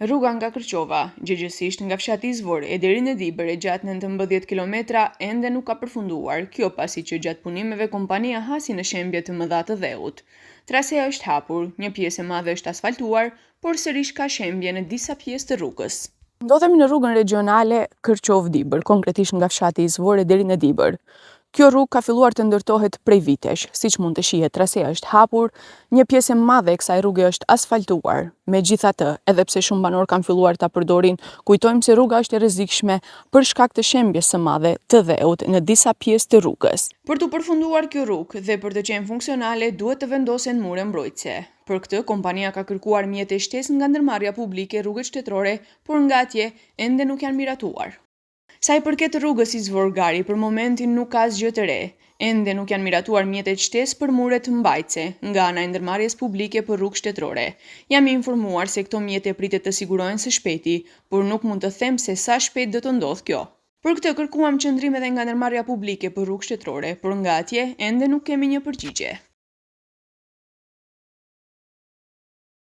Rruga nga Kërqova, gjërgjësisht nga fshati Izvor e deri në Dibër e gjatë 19 kilometra ende nuk ka përfunduar, kjo pasi që gjatë punimeve kompania hasi në shembje të mëdha të dheut. Trasea është hapur, një pjesë e madhe është asfaltuar, por sërish ka shembje në disa pjesë të rrugës. Ndodhemi në rrugën regionale Kërqov-Dibër, konkretisht nga fshati Izvor e deri në Dibër. Kjo rrugë ka filluar të ndërtohet prej vitesh, siç mund të shihet, trasea është hapur, një pjesë e madhe e kësaj rruge është asfaltuar. Megjithatë, edhe pse shumë banor kanë filluar ta përdorin, kujtojmë se rruga është e rrezikshme për shkak të shembjes së madhe të dheut në disa pjesë të rrugës. Për të përfunduar kjo rrugë dhe për të qenë funksionale, duhet të vendosen mure mbrojtëse. Për këtë, kompania ka kërkuar mjete shtesë nga ndërmarrja publike rrugët shtetërore, por nga atje ende nuk janë miratuar. Sa i përket rrugës Izvor-Gari, për momentin nuk ka asgjë të re. Ende nuk janë miratuar mjetet shtesë për muret mbajtëse nga ana e ndërmarrjes publike për rrugë shtetërore. Jam i informuar se këto mjete pritet të sigurohen së shpejti, por nuk mund të them se sa shpejt do të ndodhë kjo. Për këtë kërkuam qëndrim edhe nga ndërmarrja publike për rrugë shtetërore, por nga atje ende nuk kemi një përgjigje.